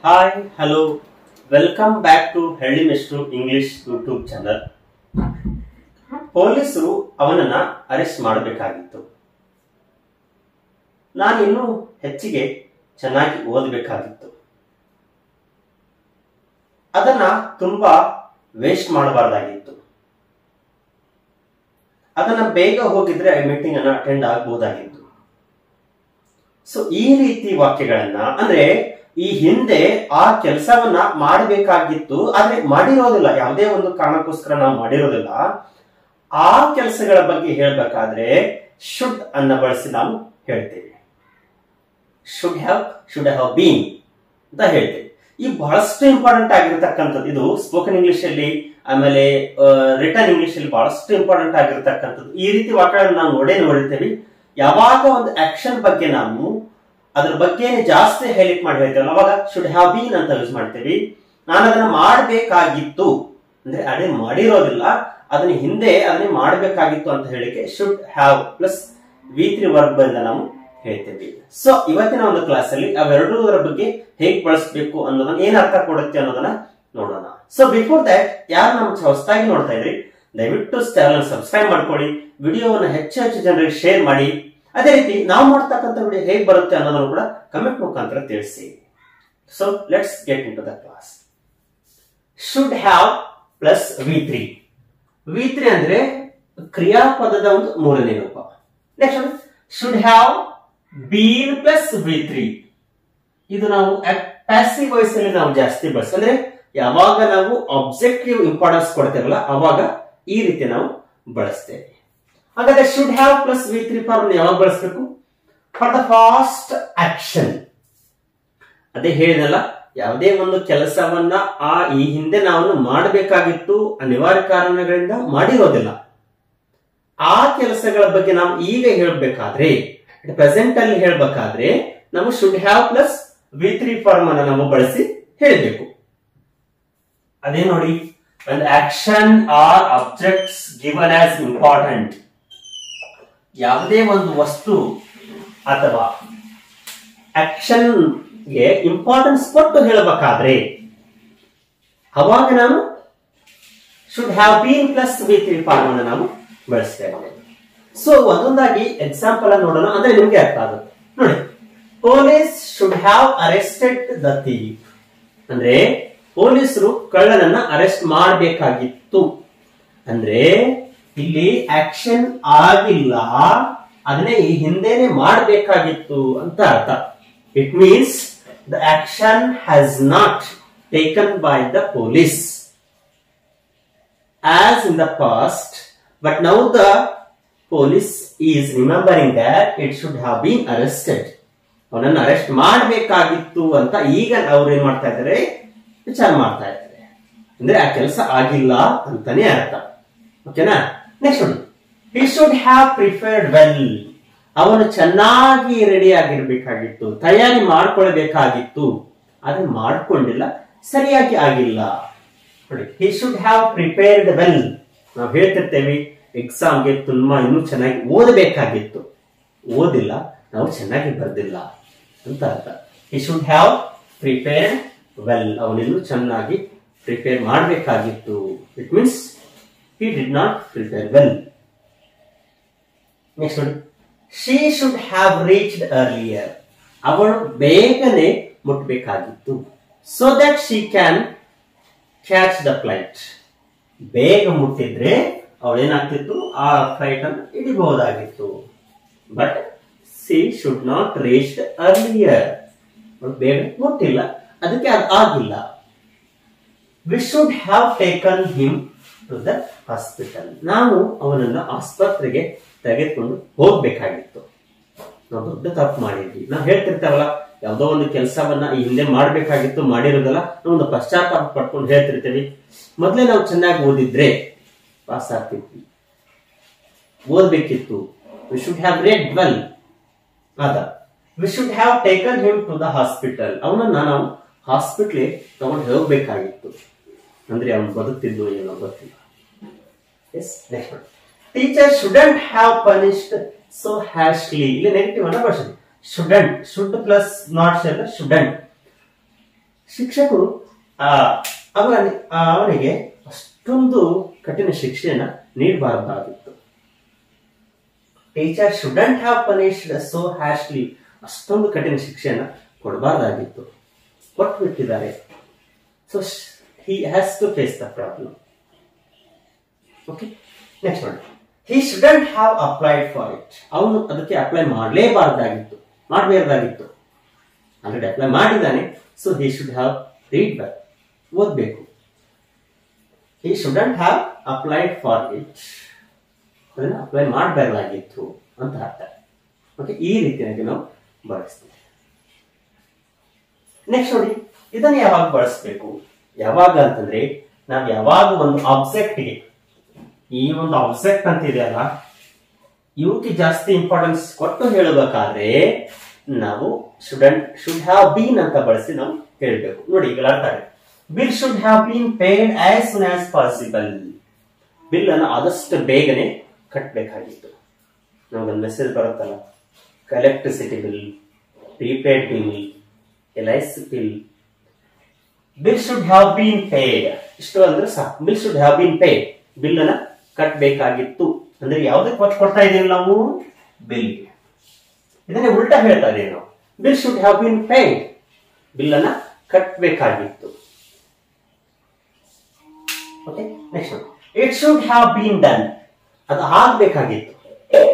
Hi hello welcome back to ಹಳ್ಳಿ ಮೆಸ್ಟ್ರು English YouTube channel. ಪೊಲೀಸರು ಅವನನ್ನ ಅರೆಸ್ಟ್ ಮಾಡಬೇಕಾಗಿತ್ತು. ನಾನು ಇನ್ನೂ ಹೆಚ್ಚಿಗೆ ಚೆನ್ನಾಗಿ ಓದಬೇಕಾಗಿತ್ತು. ಅದನ್ನ ತುಂಬಾ ವೇಸ್ಟ್ ಮಾಡಬಾರ್ದಾಗಿತ್ತು. ಅದನ್ನ ಬೇಗ ಹೋಗಿದ್ರೆ ಮೀಟಿಂಗ್ ಅನ್ನ ಅಟೆಂಡ್ ಆಗಬಹುದಾಗಿತ್ತು. ಸೊ ಈ ರೀತಿ ವಾಕ್ಯಗಳನ್ನ ಅಂದ್ರೆ ಈ ಹಿಂದೆ ಆ ಕೆಲಸವನ್ನ ಮಾಡಬೇಕಾಗಿತ್ತು, ಆದ್ರೆ ಮಾಡಿರೋದಿಲ್ಲ, ಯಾವುದೇ ಒಂದು ಕಾರಣಕ್ಕೋಸ್ಕರ ನಾವು ಮಾಡಿರೋದಿಲ್ಲ. ಆ ಕೆಲಸಗಳ ಬಗ್ಗೆ ಹೇಳ್ಬೇಕಾದ್ರೆ ಶುಡ್ ಅನ್ನ ಬಳಸಿ ನಾವು ಹೇಳ್ತೇವೆ. ಶುಡ್ ಹ್ಯಾವ್ ಬೀನ್ ಅಂತ ಹೇಳ್ತೇವೆ. ಈ ಬಹಳಷ್ಟು ಇಂಪಾರ್ಟೆಂಟ್ ಆಗಿರ್ತಕ್ಕಂಥದ್ದು. ಇದು ಸ್ಪೋಕನ್ ಇಂಗ್ಲಿಷ್ ಅಲ್ಲಿ ಆಮೇಲೆ ರಿಟರ್ನ್ ಇಂಗ್ಲಿಷ್ ಅಲ್ಲಿ ಬಹಳಷ್ಟು ಇಂಪಾರ್ಟೆಂಟ್ ಆಗಿರ್ತಕ್ಕಂಥದ್ದು. ಈ ರೀತಿ ವಾಕ್ಯಗಳನ್ನು ನಾವು ನೋಡಿರ್ತೇವೆ. ಯಾವಾಗ ಒಂದು ಆಕ್ಷನ್ ಬಗ್ಗೆ ನಾವು ಅದ್ರ ಬಗ್ಗೆ ಜಾಸ್ತಿ ಹೈಲೈಟ್ ಮಾಡಿ ಹೇಳ್ತೇವೆ ಅವಾಗ ಶುಡ್ ಹ್ಯಾವ್ ಬೀನ್ ಅಂತ ಯೂಸ್ ಮಾಡ್ತೇವೆ. ನಾನು ಅದನ್ನ ಮಾಡಬೇಕಾಗಿತ್ತು ಅಂದ್ರೆ ಅದೇ ಮಾಡಿರೋದಿಲ್ಲ, ಅದನ್ನ ಹಿಂದೆ ಅದನ್ನೇ ಮಾಡಬೇಕಾಗಿತ್ತು ಅಂತ ಹೇಳಿಕೆ should have plus V3 verb ಇಂದ ನಾವು ಹೇಳ್ತೇವೆ. ಸೊ ಇವತ್ತಿನ ಒಂದು ಕ್ಲಾಸ್ ಅಲ್ಲಿ ಅವೆರಡೂರ ಬಗ್ಗೆ ಹೇಗೆ ಬಳಸಬೇಕು ಅನ್ನೋದನ್ನ ಏನ್ ಅರ್ಥ ಕೊಡುತ್ತೆ ಅನ್ನೋದನ್ನ ನೋಡೋಣ. ಸೊ ಬಿಫೋರ್ ದಟ್ ಯಾರು ನಮ್ಮ ಹೊಸದಾಗಿ ನೋಡ್ತಾ ಇದ್ರಿ ದಯವಿಟ್ಟು ಚಾನಲ್ ಸಬ್ಸ್ಕ್ರೈಬ್ ಮಾಡ್ಕೊಳ್ಳಿ, ವಿಡಿಯೋವನ್ನು ಹೆಚ್ಚು ಹೆಚ್ಚು ಜನರಿಗೆ ಶೇರ್ ಮಾಡಿ. ಅದೇ ರೀತಿ ನಾವು ಮಾಡ್ತಕ್ಕಂಥ ವಿಡಿಯೋ ಹೇಗೆ ಬರುತ್ತೆ ಅನ್ನೋದನ್ನು ಕೂಡ ಕಮೆಂಟ್ ಮುಖಾಂತರ ತಿಳಿಸಿ. So let's get into the class. Should have plus V3 ಅಂದ್ರೆ ಕ್ರಿಯಾಪದದ ಒಂದು ಮೂರನೇ ರೂಪ. Next should have been plus V3. ಇದು ನಾವು ಪ್ಯಾಸಿವ್ ವಾಯ್ಸ್ ಅಲ್ಲಿ ನಾವು ಜಾಸ್ತಿ ಬಳಸ್ತೇವೆ. ಅಂದ್ರೆ ಯಾವಾಗ ನಾವು ಆಬ್ಜೆಕ್ಟಿವ್ ಇಂಪಾರ್ಟೆನ್ಸ್ ಕೊಡ್ತೇವಲ್ಲ ಅವಾಗ ಈ ರೀತಿ ನಾವು ಬಳಸ್ತೇವೆ. ಹಾಗಾದ್ರೆ should have plus V3 form ಯಾವಾಗ ಬಳಸಬೇಕು? For the fast action. ಅದೇ ಹೇಳಿದಲ್ಲ, ಯಾವುದೇ ಒಂದು ಕೆಲಸವನ್ನ ಈ ಹಿಂದೆ ನಾವು ಮಾಡಬೇಕಾಗಿತ್ತು, ಅನಿವಾರ್ಯ ಕಾರಣಗಳಿಂದ ಮಾಡಿರೋದಿಲ್ಲ. ಆ ಕೆಲಸಗಳ ಬಗ್ಗೆ ನಾವು ಈಗ ಹೇಳ್ಬೇಕಾದ್ರೆ ಪ್ರೆಸೆಂಟ್ ಅಲ್ಲಿ ಹೇಳ್ಬೇಕಾದ್ರೆ ನಾವು should have plus V3 form ಅನ್ನ ನಾವು ಬಳಸಿ ಹೇಳಬೇಕು. ಅದೇ ನೋಡಿ, when action or objects given as important, ಯಾವುದೇ ಒಂದು ವಸ್ತು ಅಥವಾ ಆಕ್ಷನ್ ಗೆ ಇಂಪಾರ್ಟೆನ್ಸ್ ಕೊಟ್ಟು ಹೇಳಬೇಕಾದ್ರೆ ಅವಾಗ ನಾನು should have been plus V3 form ಅನ್ನು ನಾವು ಬಳಸ್ತೇವೆ. ಸೊ ಒಂದೊಂದಾಗಿ ಎಕ್ಸಾಂಪಲ್ ಅನ್ನು ನೋಡೋಣ, ಅಂದ್ರೆ ನಿಮ್ಗೆ ಅರ್ಥ ಆಗುತ್ತೆ. ನೋಡಿ, police should have arrested the thief ಅಂದ್ರೆ ಪೊಲೀಸರು ಕಳ್ಳನನ್ನ ಅರೆಸ್ಟ್ ಮಾಡಬೇಕಾಗಿತ್ತು. ಅಂದ್ರೆ ಇಲ್ಲಿ ಆಕ್ಷನ್ ಆಗಿಲ್ಲ, ಅದನ್ನೇ ಈ ಹಿಂದೆನೆ ಮಾಡಬೇಕಾಗಿತ್ತು ಅಂತ ಅರ್ಥ. It means the action has not taken by the police as in the past, but now the police is remembering that it should have bean arrested. ಅವನನ್ನು ಅರೆಸ್ಟ್ ಮಾಡಬೇಕಾಗಿತ್ತು ಅಂತ ಈಗ ಅವ್ರು ಏನ್ ಮಾಡ್ತಾ ಇದ್ದಾರೆ, ವಿಚಾರ ಮಾಡ್ತಾ ಇದ್ದಾರೆ. ಅಂದ್ರೆ ಆ ಕೆಲಸ ಆಗಿಲ್ಲ ಅಂತಾನೆ ಅರ್ಥ. ಓಕೆನಾ? ನೆಕ್ಸ್ಟ್ ನೋಡಿ, ಹಿ ಶುಡ್ ಹ್ಯಾವ್ ಪ್ರಿಪೇರ್ಡ್ ವೆಲ್. ಅವನು ಚೆನ್ನಾಗಿ ರೆಡಿ ಆಗಿರ್ಬೇಕಾಗಿತ್ತು, ತಯಾರಿ ಮಾಡ್ಕೊಳ್ಬೇಕಾಗಿತ್ತು, ಅದನ್ನ ಮಾಡ್ಕೊಂಡಿಲ್ಲ, ಸರಿಯಾಗಿ ಆಗಿಲ್ಲ. ನೋಡಿ, ಹಿ ಶುಡ್ ಹ್ಯಾವ್ ಪ್ರಿಪೇರ್ಡ್ ವೆಲ್. ನಾವು ಹೇಳ್ತಿರ್ತೇವೆ ಎಕ್ಸಾಮ್ಗೆ ತುಂಬಾ ಇನ್ನೂ ಚೆನ್ನಾಗಿ ಓದಬೇಕಾಗಿತ್ತು, ಓದಿಲ್ಲ, ನಾವು ಚೆನ್ನಾಗಿ ಬರ್ದಿಲ್ಲ ಅಂತ ಅರ್ಥ. He should have prepared well. ಅವನಿನ್ನೂ ಚೆನ್ನಾಗಿ ಪ್ರಿಪೇರ್ ಮಾಡಬೇಕಾಗಿತ್ತು. It means he did not prepare well. Next one, she should have reached earlier. ಅವಳು ಬೇಗನೆ ಮುಟ್ಟಬೇಕಾಗಿತ್ತು. So that she can catch the flight. ಬೇಗ ಮುಟ್ಟಿದ್ರೆ ಅವಳು ಏನಾಗ್ತಿತ್ತು, ಆ ಫ್ಲೈಟ್ ಅನ್ನು ಹಿಡಿಬಹುದಾಗಿತ್ತು. But she should not reach earlier. ಅವಳು ಬೇಗ ಮುಟ್ಟಿಲ್ಲ, ಅದಕ್ಕೆ ಅದು ಆಗಿಲ್ಲ. We should have taken him to the hospital. ನಾವು ಅವನನ್ನ ಆಸ್ಪತ್ರೆಗೆ ತೆಗೆದುಕೊಂಡು ಹೋಗ್ಬೇಕಾಗಿತ್ತು. ನಾವು ದೊಡ್ಡ ತಪ್ಪು ಮಾಡಿದ್ವಿ. ನಾವು ಹೇಳ್ತಿರ್ತೇವಲ್ಲ, ಯಾವ್ದೋ ಒಂದು ಕೆಲಸವನ್ನ ಈ ಹಿಂದೆ ಮಾಡ್ಬೇಕಾಗಿತ್ತು, ಮಾಡಿರೋದಲ್ಲ, ನಾವು ಒಂದು ಪಶ್ಚಾತ್ತಾಪ ಪಡ್ಕೊಂಡು ಹೇಳ್ತಿರ್ತೇವೆ. ಮೊದ್ಲೇ ನಾವು ಚೆನ್ನಾಗಿ ಓದಿದ್ರೆ ಪಾಸ್ ಆಗ್ತಿದ್ವಿ, ಓದ್ಬೇಕಿತ್ತು. We should have read well. ಅದ we should have taken him to the hospital. ಅವನನ್ನ ನಾವು ಹಾಸ್ಪಿಟ್ಲಿಗೆ ತಗೊಂಡು ಹೋಗ್ಬೇಕಾಗಿತ್ತು. ಅಂದ್ರೆ ಅವನು ಬದುಕ್ತಿದ್ದು ಏನೋ ಗೊತ್ತಿಲ್ಲ. Teacher shouldn't have punished so harshly. ಇಲ್ಲಿ ನೆಗೆಟಿವ್ ಅನ್ನ ಬಳಸಿದ್ವಿ. Shouldn't, should plus not shouldn't. ಶಿಕ್ಷಕರು ಅವನಿಗೆ ಅಷ್ಟೊಂದು ಕಠಿಣ ಶಿಕ್ಷೆಯನ್ನ ನೀಡಬಾರದಾಗಿತ್ತು. Teacher shouldn't have punished so harshly, ಅಷ್ಟೊಂದು ಕಠಿಣ ಶಿಕ್ಷೆಯನ್ನ ಕೊಡಬಾರ್ದಾಗಿತ್ತು, ಕೊಟ್ಟು ಬಿಟ್ಟಿದ್ದಾರೆ. So he has to face the problem. Okay, next one. He shouldn't have applied for it. ಅವನು ಅದಕ್ಕೆ ಅಪ್ಲೈ ಮಾಡಲೇಬಾರದಾಗಿತ್ತು, ಆಲ್ರೆಡಿ ಅಪ್ಲೈ ಮಾಡಿದ್ದಾನೆ. So he should have read back, ಓದಬೇಕು. he shouldn't have applied for it, ಅದನ್ನ apply ಮಾಡಬಾರದಾಗಿತ್ತು ಅಂತ ಅರ್ಥ. Okay, ಈ ರೀತಿಯಾಗಿ ನಾವು ಬಳಸ್ತೀವಿ. ನೆಕ್ಸ್ಟ್ ನೋಡಿ, ಇದನ್ನು ಯಾವಾಗ ಬಳಸಬೇಕು? ಯಾವಾಗ ಅಂತಂದ್ರೆ ನಾವು ಯಾವಾಗ ಒಂದು ಆಬ್ಜೆಕ್ಟ್ಗೆ, ಈ ಒಂದು ಆಬ್ಜೆಕ್ಟ್ ಅಂತ ಇದೆಯಲ್ಲ, ಇವಕ್ಕೆ ಜಾಸ್ತಿ ಇಂಪಾರ್ಟೆನ್ಸ್ ಕೊಟ್ಟು ಹೇಳಬೇಕಾದ್ರೆ ನಾವು ಶುಡ್ ಹ್ಯಾವ್ ಬೀನ್ ಅಂತ ಬಳಸಿ ನಾವು ಹೇಳ್ಬೇಕು. ನೋಡಿ, ಈಗ ಅರ್ಥ ಆಗುತ್ತೆ. Bill should have been paid as soon as possible. Bill ಅನ್ನು ಆದಷ್ಟು ಬೇಗನೆ ಕಟ್ಟಬೇಕಾಗಿತ್ತು. ನಮಗೊಂದು ಮೆಸೇಜ್ ಬರುತ್ತಲ್ಲ, electricity bill, prepaid bill, LIC bill. Bill should have been paid, ಇಷ್ಟು ಅಂದ್ರೆ ಸಾಕು. Bill should have been paid, bill ಅನ್ನ ಕಟ್ಟಬೇಕಾಗಿತ್ತು ಅಂದ್ರೆ ಯಾವುದಕ್ಕೆ ಒತ್ತು ಕೊಡ್ತಾ ಇದೀವಿ ನಾವು? ಬಿಲ್. ಇದನ್ನೇ ಉಲ್ಟಾ ಹೇಳ್ತಾ ಇದೀವಿ ನಾವು. Bill should have been paid, bill ಅನ್ನ ಕಟ್ಟಬೇಕಾಗಿತ್ತು. Okay, next it should have been done, ಅದು ಆಗ್ಬೇಕಾಗಿತ್ತು,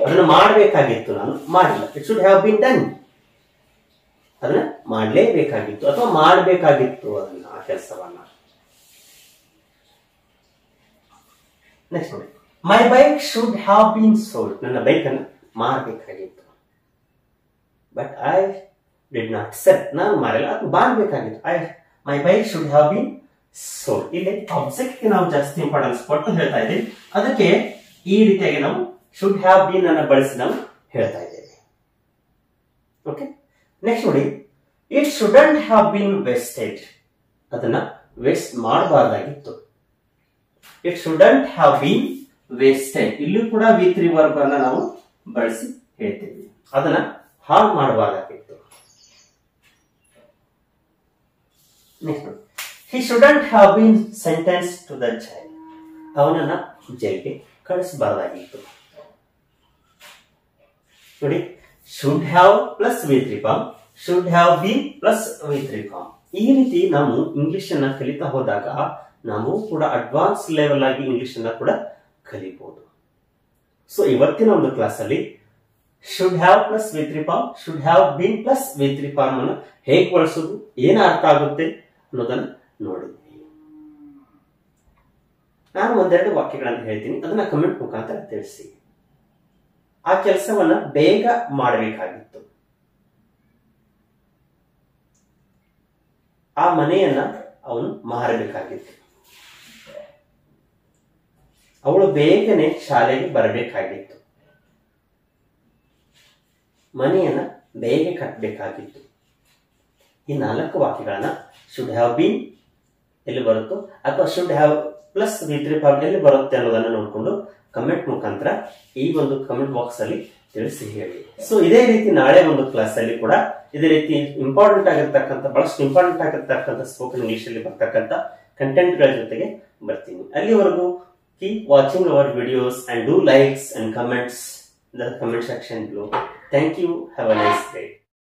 ಅದನ್ನು ಮಾಡಬೇಕಾಗಿತ್ತು, ನಾನು ಮಾಡಿಲ್ಲ. It should have been done, ಅದನ್ನ ಮಾಡಲೇಬೇಕಾಗಿತ್ತು ಅಥವಾ ಮಾಡಬೇಕಾಗಿತ್ತು ಅದನ್ನ, ಆ ಕೆಲಸವನ್ನ. ನೆಕ್ಸ್ಟ್ ನೋಡಿ, my bike should have been sold, ನನ್ನ ಬೈಕ್ ಅನ್ನು ಮಾರಬೇಕಾಗಿತ್ತು. But I did not sell, ನಾನು ಮಾರಿಲ್ಲ, ಅದು ಮಾಡಬೇಕಾಗಿತ್ತು. My bike should have been sold. ಇಲ್ಲಿ ಆಬ್ಜೆಕ್ಟ್ ನಾವು ಜಾಸ್ತಿ ಇಂಪಾರ್ಟೆನ್ಸ್ ಕೊಟ್ಟು ಹೇಳ್ತಾ ಇದ್ದೀವಿ, ಅದಕ್ಕೆ ಈ ರೀತಿಯಾಗಿ ನಾವು ಶುಡ್ ಹ್ಯಾವ್ ಬೀನ್ ಅನ್ನು ಬಳಸಿ ನಾವು ಹೇಳ್ತಾ ಇದ್ದೇವೆ. ಓಕೆ, ನೆಕ್ಸ್ಟ್ ನೋಡಿ, it shouldn't have been wasted, ಅದನ್ನ ವೇಸ್ಟ್ ಮಾಡಬಾರ್ದಾಗಿತ್ತು. It shouldn't have been wasted, ಇಲ್ಲೂ ಕೂಡ V3 ವರ್ಬ್ ಅನ್ನ ನಾವು ಬಳಸಿ ಹೇಳ್ತೀವಿ, ಅದನ್ನ ಹಾಳು ಮಾಡಬಾರ್ದಾಗಿತ್ತು. ನೆಕ್ಸ್ಟ್ ನೋಡಿ, he shouldn't have been sentenced to the jail, ಅವನನ್ನ ಜೈಲಿಗೆ ಕಳಿಸಬಾರ್ದಾಗಿತ್ತು. ನೋಡಿ, should have plus V3 form, should have been plus V3 form. ಈ ರೀತಿ ನಾವು ಇಂಗ್ಲಿಷ್ ಅನ್ನ ಕಲಿತಾ ಹೋದಾಗ ನಾವು ಕೂಡ ಅಡ್ವಾನ್ಸ್ ಲೆವೆಲ್ ಆಗಿ ಇಂಗ್ಲಿಷ್ ಅನ್ನ ಕೂಡ ಕಲಿಬಹುದು. ಸೊ ಇವತ್ತಿನ ಒಂದು ಕ್ಲಾಸ್ ಅಲ್ಲಿ should have plus V3 form, should have been plus V3 form ಅನ್ನು ಹೇಗೆ ಬಳಸೋದು, ಏನು ಅರ್ಥ ಆಗುತ್ತೆ ಅನ್ನೋದನ್ನ ನೋಡಿದ್ವಿ. ನಾನು ಒಂದೆರಡು ವಾಕ್ಯಗಳನ್ನು ಹೇಳ್ತೀನಿ, ಅದನ್ನ ಕಮೆಂಟ್ ಮುಖಾಂತರ ತಿಳಿಸಿ. ಆ ಕೆಲಸವನ್ನ ಬೇಗ ಮಾಡಬೇಕಾಗಿತ್ತು, ಆ ಮನೆಯನ್ನ ಅವನು ಮಾರಬೇಕಾಗಿತ್ತು, ಅವಳು ಬೇಗನೆ ಶಾಲೆಗೆ ಬರಬೇಕಾಗಿತ್ತು, ಮನೆಯನ್ನ ಬೇಗ ಕಟ್ಟಬೇಕಾಗಿತ್ತು. ಈ 4 ವಾಕ್ಯಗಳನ್ನ ಶುಡ್ ಹ್ಯಾವ್ ಬೀನ್ ಎಲ್ಲಿ ಬರುತ್ತೋ ಅಥವಾ should have plus V3 form ಎಲ್ಲಿ ಬರುತ್ತೆ ಅನ್ನೋದನ್ನ ನೋಡಿಕೊಂಡು ಕಮೆಂಟ್ ಮುಖಾಂತರ ಈ ಒಂದು ಕಮೆಂಟ್ ಬಾಕ್ಸ್ ಅಲ್ಲಿ ತಿಳಿಸಿ ಹೇಳಿ. ಸೊ ಇದೇ ರೀತಿ ನಾಳೆ ಒಂದು ಕ್ಲಾಸ್ ಅಲ್ಲಿ ಕೂಡ ಇದೇ ರೀತಿ ಇಂಪಾರ್ಟೆಂಟ್ ಆಗಿರ್ತಕ್ಕಂಥ, ಬಹಳಷ್ಟು ಇಂಪಾರ್ಟೆಂಟ್ ಆಗಿರ್ತಕ್ಕಂಥ ಸ್ಪೋಕನ್ ಇಂಗ್ಲಿಷ್ ಅಲ್ಲಿ ಬರ್ತಕ್ಕಂಥ ಕಂಟೆಂಟ್ ಗಳ ಜೊತೆಗೆ ಬರ್ತೀನಿ. ಅಲ್ಲಿವರೆಗೂ keep watching our videos and do likes and comments in the comment section below. Thank you. Have a nice day.